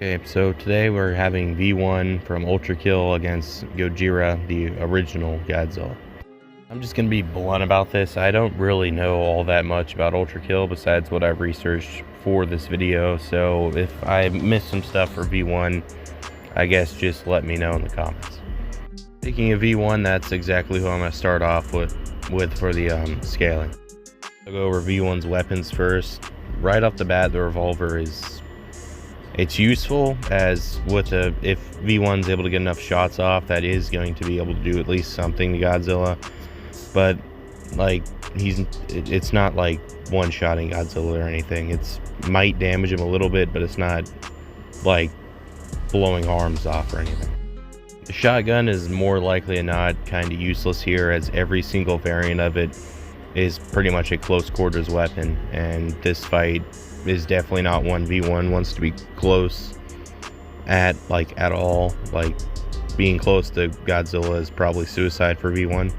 Okay, so today we're having V1 from ULTRAKILL against Gojira, the original Godzilla. I'm just gonna be blunt about this. I don't really know all that much about ULTRAKILL besides what I've researched for this video. So if I missed some stuff for V1, I guess just let me know in the comments. Speaking of V1, that's exactly who I'm gonna start off with for the scaling. I'll go over V1's weapons first. Right off the bat, the revolver it's useful, as with if V1's able to get enough shots off, that is going to be able to do at least something to Godzilla. But like it's not like one-shotting Godzilla or anything. It's might damage him a little bit, but it's not like blowing arms off or anything. The shotgun is more likely than not kind of useless here, as every single variant of it is pretty much a close quarters weapon, and this fight is definitely not one V1 wants to be close at all. Like, being close to Godzilla is probably suicide for V1.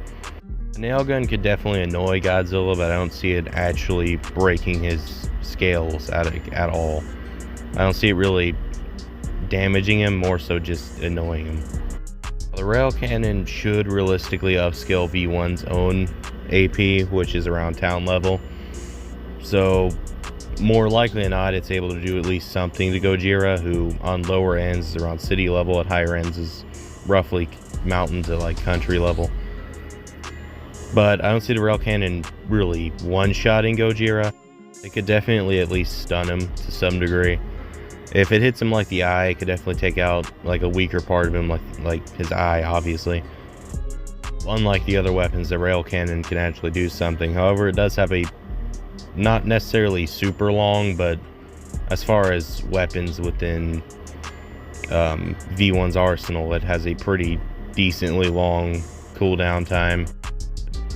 The nail gun could definitely annoy Godzilla, but I don't see it actually breaking his scales at all. I don't see it really damaging him, more so just annoying him. The rail cannon should realistically upscale V1's own AP, which is around town level. So more likely than not, it's able to do at least something to Gojira, who on lower ends is around city level, at higher ends is roughly mountain to like country level. But I don't see the rail cannon really one-shotting Gojira. It could definitely at least stun him to some degree. If it hits him like the eye, it could definitely take out like a weaker part of him, like his eye, obviously. Unlike the other weapons, the rail cannon can actually do something. However, it does have a not necessarily super long, but as far as weapons within V1's arsenal, it has a pretty decently long cooldown time.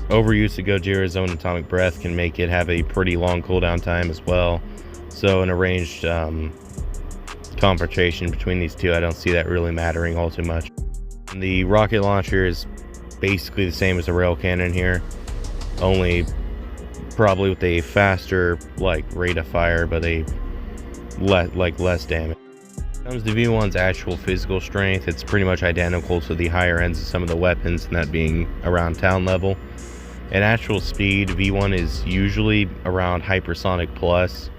Overuse of Gojira's own atomic breath can make it have a pretty long cooldown time as well. So in a ranged confrontation between these two, I don't see that really mattering all too much. And the rocket launcher is basically the same as the rail cannon here, only probably with a faster rate of fire, but a less damage. When it comes to V1's actual physical strength, it's pretty much identical to the higher ends of some of the weapons, and that being around town level. At actual speed, V1 is usually around hypersonic plus.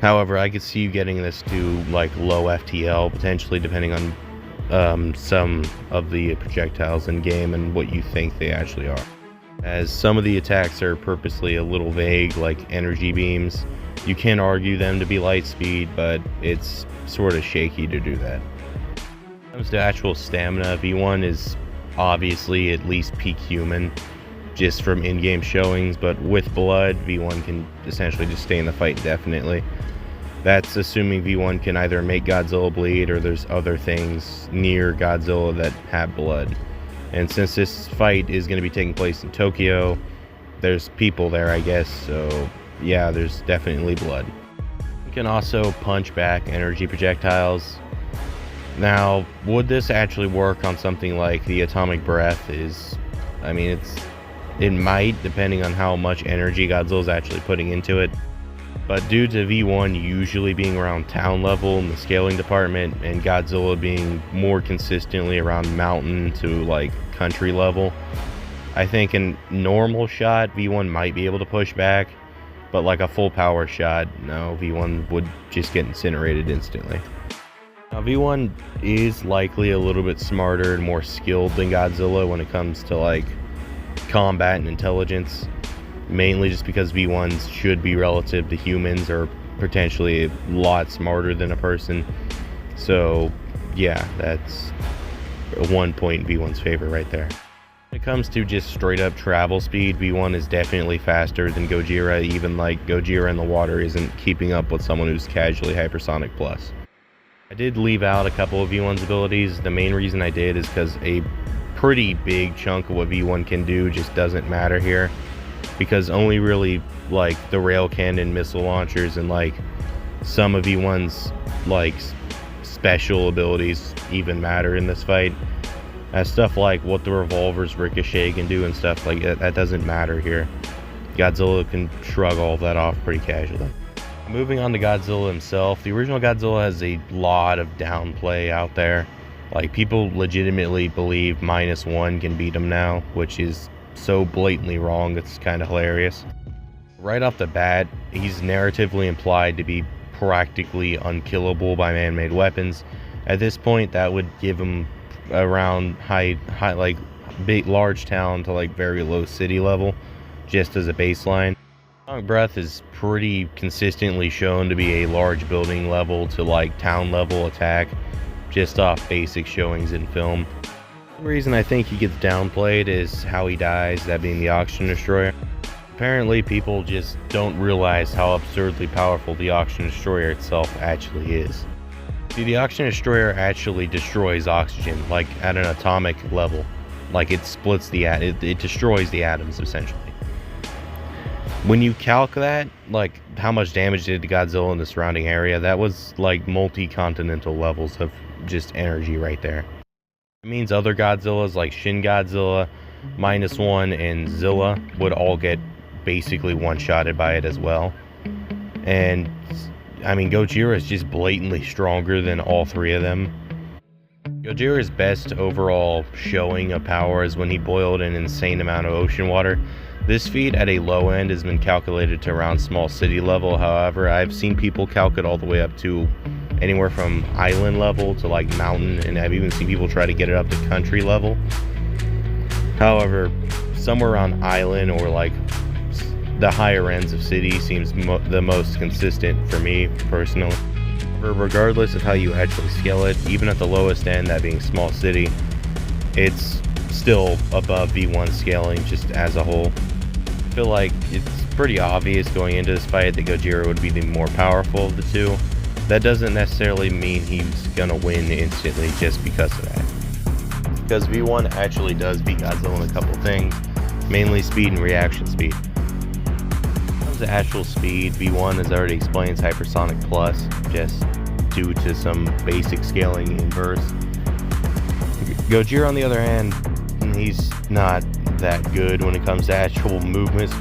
However, I could see you getting this to low FTL potentially, depending on some of the projectiles in game and what you think they actually are. As some of the attacks are purposely a little vague, like energy beams. You can argue them to be light speed, but it's sort of shaky to do that. When it comes to actual stamina, V1 is obviously at least peak human, just from in-game showings, but with blood, V1 can essentially just stay in the fight indefinitely. That's assuming V1 can either make Godzilla bleed, or there's other things near Godzilla that have blood. And since this fight is going to be taking place in Tokyo, there's people there, I guess, so yeah, there's definitely blood. You can also punch back energy projectiles. Now, would this actually work on something like the atomic breath? It might, depending on how much energy Godzilla's actually putting into it. But due to V1 usually being around town level in the scaling department, and Godzilla being more consistently around mountain to country level, I think in normal shot V1 might be able to push back, but like a full power shot, no, V1 would just get incinerated instantly. Now, V1 is likely a little bit smarter and more skilled than Godzilla when it comes to combat and intelligence, mainly just because V1s should be relative to humans, or potentially a lot smarter than a person. So yeah, that's 1 point in V1's favor right there. When it comes to just straight up travel speed, V1 is definitely faster than Gojira, even Gojira in the water isn't keeping up with someone who's casually hypersonic plus. I did leave out a couple of V1's abilities. The main reason I did is because a pretty big chunk of what V1 can do just doesn't matter here, because only really the rail cannon, missile launchers, and some of V1's special abilities even matter in this fight. As stuff like what the revolver's ricochet can do and stuff like that doesn't matter here. Godzilla can shrug all of that off pretty casually. Moving on to Godzilla himself, the original Godzilla has a lot of downplay out there. Like, people legitimately believe -1 can beat him now, which is so blatantly wrong, it's kind of hilarious. Right off the bat, he's narratively implied to be practically unkillable by man-made weapons. At this point, that would give him around high like big large town to like very low city level, just as a baseline. Atomic breath is pretty consistently shown to be a large building level to like town level attack, just off basic showings in film. The reason I think he gets downplayed is how he dies, that being the oxygen destroyer. Apparently people just don't realize how absurdly powerful the oxygen destroyer itself actually is. See, the oxygen destroyer actually destroys oxygen, like at an atomic level. Like it splits it destroys the atoms essentially. When you calc that, like how much damage it did to Godzilla in the surrounding area, that was like multi-continental levels of just energy right there. It means other Godzillas like Shin Godzilla, -1, and Zilla would all get basically one-shotted by it as well. And I mean, Gojira is just blatantly stronger than all three of them. Gojira's best overall showing of power is when he boiled an insane amount of ocean water. This feat at a low end has been calculated to around small city level. However, I've seen people calc it all the way up to anywhere from island level to like mountain, and I've even seen people try to get it up to country level. However, somewhere around island or like the higher ends of city seems the most consistent for me personally. Regardless of how you actually scale it, even at the lowest end, that being small city, it's still above V1 scaling just as a whole. I feel like it's pretty obvious going into this fight that Gojira would be the more powerful of the two. That doesn't necessarily mean he's gonna win instantly just because of that. Because V1 actually does beat Godzilla in a couple things, mainly speed and reaction speed. When it comes to actual speed, V1, as already explained, is hypersonic plus, just due to some basic scaling inverse. Gojira, on the other hand, he's not that good when it comes to actual movements.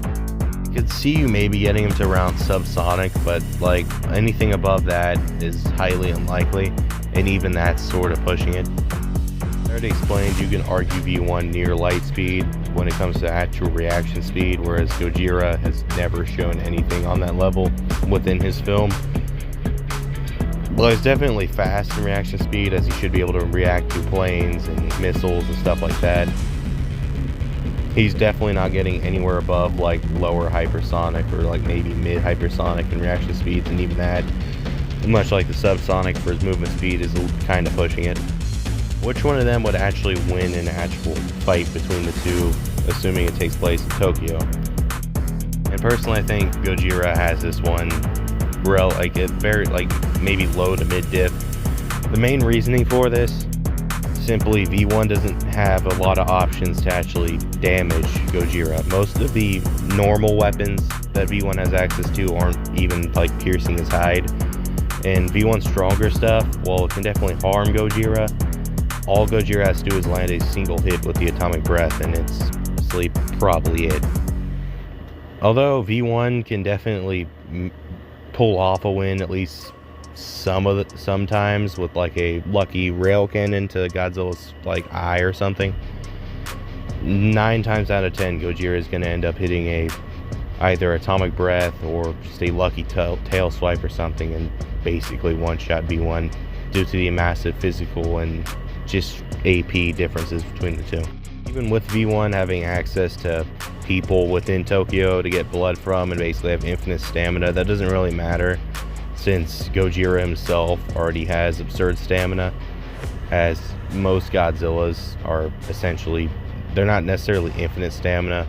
You could see you maybe getting him to around subsonic, but like anything above that is highly unlikely, and even that's sort of pushing it. I already explained you can argue V1 near light speed when it comes to actual reaction speed, whereas Gojira has never shown anything on that level within his film. Well, he's definitely fast in reaction speed, as he should be able to react to planes and missiles and stuff like that. He's definitely not getting anywhere above like lower hypersonic or like maybe mid hypersonic in reaction speeds, and even that, much like the subsonic for his movement speed, is kind of pushing it. Which one of them would actually win an actual fight between the two, assuming it takes place in Tokyo? And personally, I think Gojira has this one like a very like maybe low to mid diff. The main reasoning for this, simply V1 doesn't have a lot of options to actually damage Gojira. Most of the normal weapons that V1 has access to aren't even like piercing his hide, and V1's stronger stuff, while it can definitely harm Gojira, all Gojira has to do is land a single hit with the atomic breath, and it's honestly probably it. Although V1 can definitely pull off a win at least sometimes with like a lucky rail cannon to Godzilla's like eye or something, 9 times out of 10 Gojira is going to end up hitting either atomic breath or just a lucky tail swipe or something, and basically one-shot V1 due to the massive physical and just AP differences between the two. Even with V1 having access to people within Tokyo to get blood from and basically have infinite stamina, that doesn't really matter, since Gojira himself already has absurd stamina, as most Godzillas are essentially, they're not necessarily infinite stamina,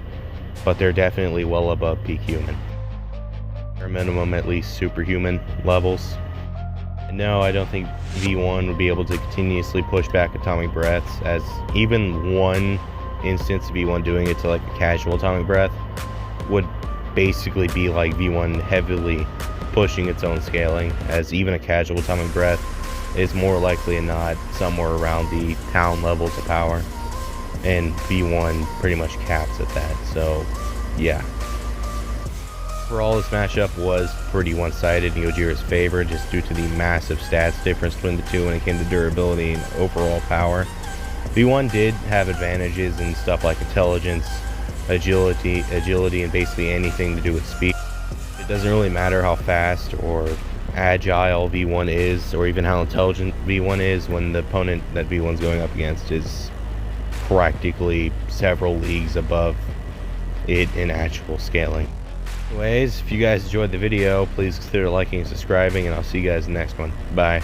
but they're definitely well above peak human, or minimum at least superhuman levels. And no, I don't think V1 would be able to continuously push back atomic breaths, as even one instance of V1 doing it to like a casual atomic breath would basically be like V1 heavily pushing its own scaling, as even a casual atomic breath is more likely than not somewhere around the town levels of power, and V1 pretty much caps at that. So yeah, Overall, this matchup was pretty one-sided in Gojira's favor just due to the massive stats difference between the two when it came to durability and overall power. V1 did have advantages in stuff like intelligence, agility, and basically anything to do with speed. It doesn't really matter how fast or agile V1 is, or even how intelligent V1 is, when the opponent that V1's going up against is practically several leagues above it in actual scaling. Anyways, if you guys enjoyed the video, please consider liking and subscribing, and I'll see you guys in the next one. Bye.